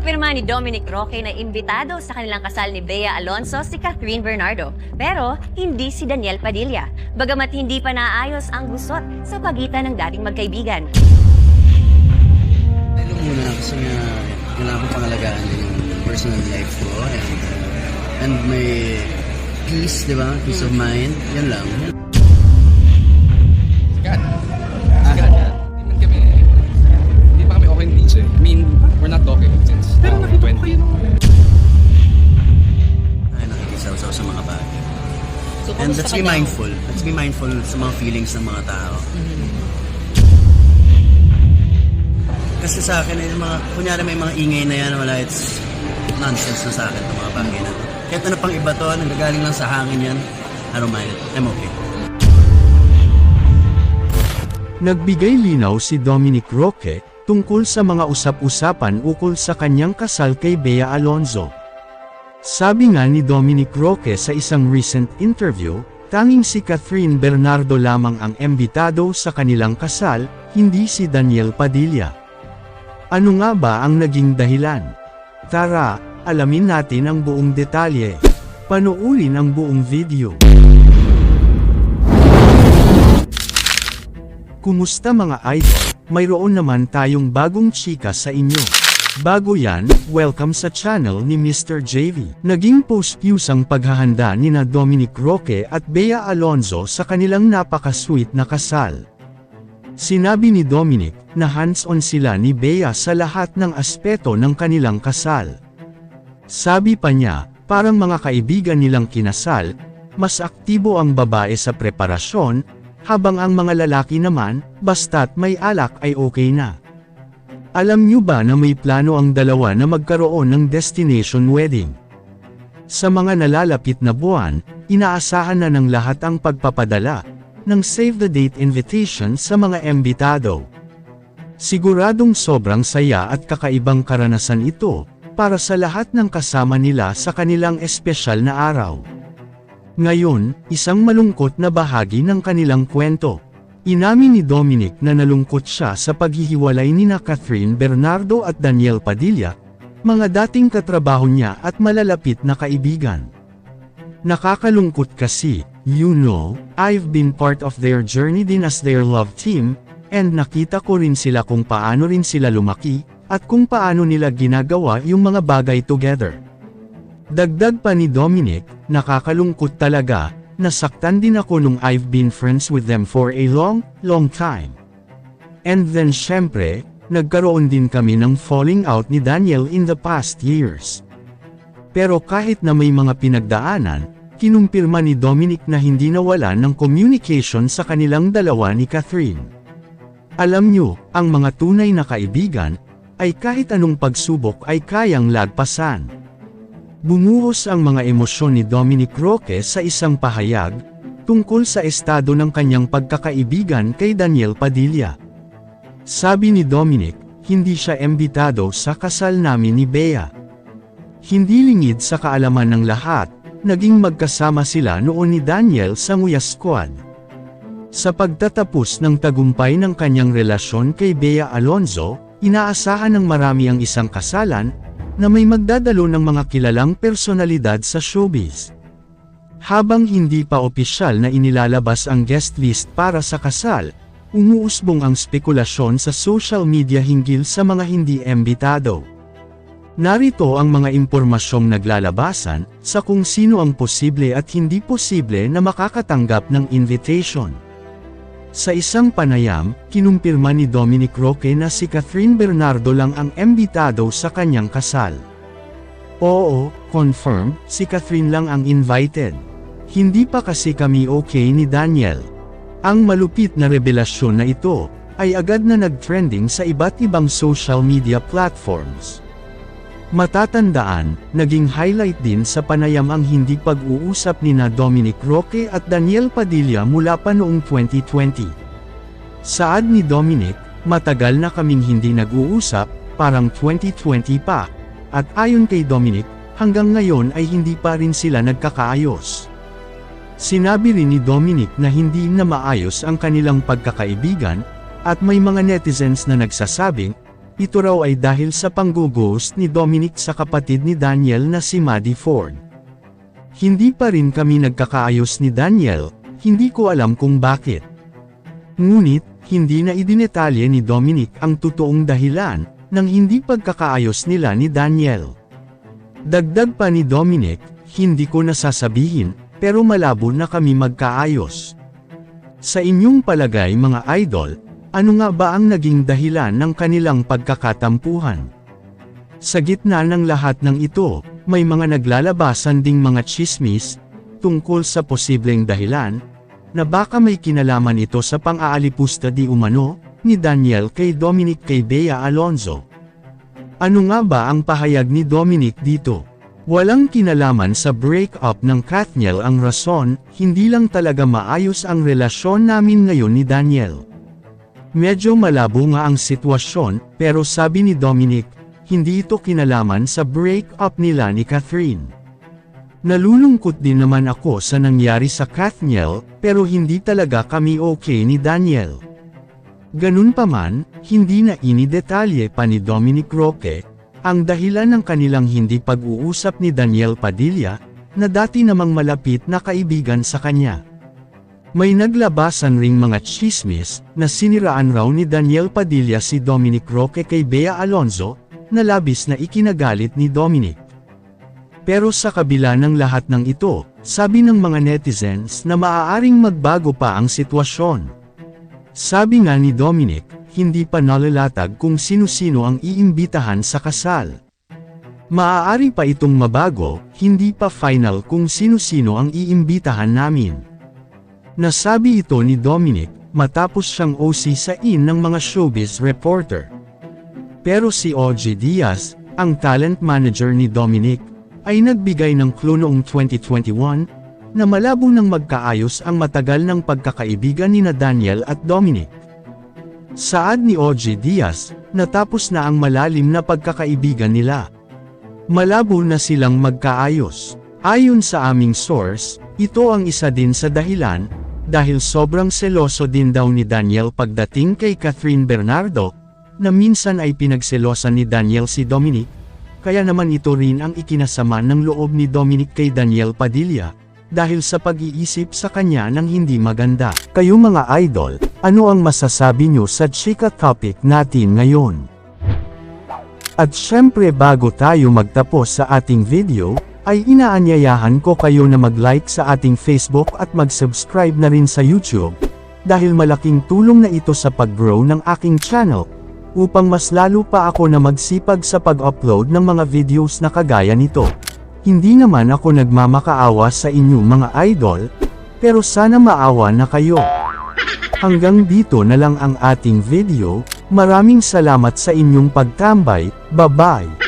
Kinumpirma ni Dominic Roque na imbitado sa kanilang kasal ni Bea Alonzo si Catherine Bernardo, pero hindi si Daniel Padilla, bagamat hindi pa naayos ang gusot sa pagitan ng dating magkaibigan. Alam muna kasi nga kailangan ko pangalagaan din yung personal life ko and may peace, di ba? Peace of mind, yan lang. Hindi pa kami okay ni DJ. I mean, we're not talking since Pero nakita ko kayo nung... Ay, nakikisaw-saw sa mga bagay. So, And let's be mindful. Let's be mindful sa mga feelings ng mga tao. Kasi sa akin, yung mga, kunyari may mga ingay na yan, wala, it's nonsense na sa akin itong mga bagay na to. Kahit ano pang iba to, nanggagaling lang sa hangin yan, I don't mind it. I'm okay. Nagbigay linaw si Dominic Roque tungkol sa mga usap-usapan ukol sa kanyang kasal kay Bea Alonzo. Sabi nga ni Dominic Roque sa isang recent interview, tanging si Catherine Bernardo lamang ang imbitado sa kanilang kasal, hindi si Daniel Padilla. Ano nga ba ang naging dahilan? Tara, alamin natin ang buong detalye. Panoorin ang buong video. Kumusta mga idol? Mayroon naman tayong bagong chika sa inyo. Bago yan, welcome sa channel ni Mr. JV. Naging post-views ang paghahanda ni na Dominic Roque at Bea Alonzo sa kanilang napaka-sweet na kasal. Sinabi ni Dominic na hands-on sila ni Bea sa lahat ng aspeto ng kanilang kasal. Sabi pa niya, parang mga kaibigan nilang kinasal, mas aktibo ang babae sa preparasyon, habang ang mga lalaki naman, basta't may alak ay okay na. Alam niyo ba na may plano ang dalawa na magkaroon ng destination wedding? Sa mga nalalapit na buwan, inaasahan na ng lahat ang pagpapadala ng save the date invitation sa mga imbitado. Siguradong sobrang saya at kakaibang karanasan ito para sa lahat ng kasama nila sa kanilang espesyal na araw. Ngayon, isang malungkot na bahagi ng kanilang kwento. Inamin ni Dominic na nalungkot siya sa paghihiwalay nina Catherine Bernardo at Daniel Padilla, mga dating katrabaho niya at malalapit na kaibigan. Nakakalungkot kasi, you know, I've been part of their journey din as their love team, and nakita ko rin sila kung paano rin sila lumaki, at kung paano nila ginagawa yung mga bagay together. Dagdag pa ni Dominic, nakakalungkot talaga, nasaktan din ako nung I've been friends with them for a long time. And then syempre, nagkaroon din kami ng falling out ni Daniel in the past years. Pero kahit na may mga pinagdaanan, kinumpirma ni Dominic na hindi nawalan ng communication sa kanilang dalawa ni Catherine. Alam nyo, ang mga tunay na kaibigan, ay kahit anong pagsubok ay kayang lagpasan. Bumuhos ang mga emosyon ni Dominic Roque sa isang pahayag, tungkol sa estado ng kanyang pagkakaibigan kay Daniel Padilla. Sabi ni Dominic, hindi siya imbitado sa kasal namin ni Bea. Hindi lingid sa kaalaman ng lahat, naging magkasama sila noon ni Daniel sa Nguya Squad. Sa pagtatapos ng tagumpay ng kanyang relasyon kay Bea Alonzo, inaasahan ng marami ang isang kasalan, na may magdadalo ng mga kilalang personalidad sa showbiz. Habang hindi pa opisyal na inilalabas ang guest list para sa kasal, umuusbong ang spekulasyon sa social media hinggil sa mga hindi imbitado. Narito ang mga impormasyong naglalabasan sa kung sino ang posible at hindi posible na makakatanggap ng invitation. Sa isang panayam, kinumpirma ni Dominic Roque na si Catherine Bernardo lang ang imbitado sa kanyang kasal. Oo, confirmed, si Catherine lang ang invited. Hindi pa kasi kami okay ni Daniel. Ang malupit na revelasyon na ito, ay agad na nag-trending sa iba't ibang social media platforms. Matatandaan, naging highlight din sa panayam ang hindi pag-uusap nina Dominic Roque at Daniel Padilla mula pa noong 2020. Saad ni Dominic, matagal na kaming hindi nag-uusap, parang 2020 pa, at ayon kay Dominic, hanggang ngayon ay hindi pa rin sila nagkakaayos. Sinabi rin ni Dominic na hindi na maayos ang kanilang pagkakaibigan, at may mga netizens na nagsasabing, ito raw ay dahil sa pang-ghost ni Dominic sa kapatid ni Daniel na si Maddie Ford. Hindi pa rin kami nagkakaayos ni Daniel, hindi ko alam kung bakit. Ngunit, hindi na idinetalye ni Dominic ang totoong dahilan ng hindi pagkakaayos nila ni Daniel. Dagdag pa ni Dominic, hindi ko nasasabihin, pero malabo na kami magkaayos. Sa inyong palagay mga idol, ano nga ba ang naging dahilan ng kanilang pagkakatampuhan? Sa gitna ng lahat ng ito, may mga naglalabasan ding mga tsismis tungkol sa posibleng dahilan na baka may kinalaman ito sa pang-aalipusta di umano ni Daniel kay Dominic kay Bea Alonzo. Ano nga ba ang pahayag ni Dominic dito? Walang kinalaman sa breakup ng Kathniel ang rason, hindi lang talaga maayos ang relasyon namin ngayon ni Daniel. Medyo malabo nga ang sitwasyon, pero sabi ni Dominic, hindi ito kinalaman sa breakup nila ni Catherine. Nalulungkot din naman ako sa nangyari sa Kathniel, pero hindi talaga kami okay ni Daniel. Ganun pa man, hindi na inidetalye pa ni Dominic Roque ang dahilan ng kanilang hindi pag-uusap ni Daniel Padilla, na dati namang malapit na kaibigan sa kanya. May naglabasan ring mga tsismis na siniraan raw ni Daniel Padilla si Dominic Roque kay Bea Alonzo, na labis na ikinagalit ni Dominic. Pero sa kabila ng lahat ng ito, sabi ng mga netizens na maaaring magbago pa ang sitwasyon. Sabi nga ni Dominic, hindi pa nalalatag kung sino-sino ang iimbitahan sa kasal. Maaari pa itong mabago, hindi pa final kung sino-sino ang iimbitahan namin. Nasabi ito ni Dominic, matapos siyang OC sa in ng mga showbiz reporter. Pero si OG Diaz, ang talent manager ni Dominic, ay nagbigay ng clue noong 2021, na malabo nang magkaayos ang matagal ng pagkakaibigan nina Daniel at Dominic. Saad ni OG Diaz, natapos na ang malalim na pagkakaibigan nila. Malabo na silang magkaayos. Ayon sa aming source, ito ang isa din sa dahilan, dahil sobrang seloso din daw ni Daniel pagdating kay Catherine Bernardo, na minsan ay pinagselosan ni Daniel si Dominic, kaya naman ito rin ang ikinasama ng loob ni Dominic kay Daniel Padilla, dahil sa pag-iisip sa kanya ng hindi maganda. Kayo mga idol, ano ang masasabi nyo sa chika topic natin ngayon? At syempre bago tayo magtapos sa ating video, ay inaanyayahan ko kayo na mag-like sa ating Facebook at mag-subscribe na rin sa YouTube, dahil malaking tulong na ito sa pag-grow ng aking channel, upang mas lalo pa ako na magsipag sa pag-upload ng mga videos na kagaya nito. Hindi naman ako nagmamakaawa sa inyo mga idol, pero sana maawa na kayo. Hanggang dito na lang ang ating video, maraming salamat sa inyong pagtambay, bye-bye!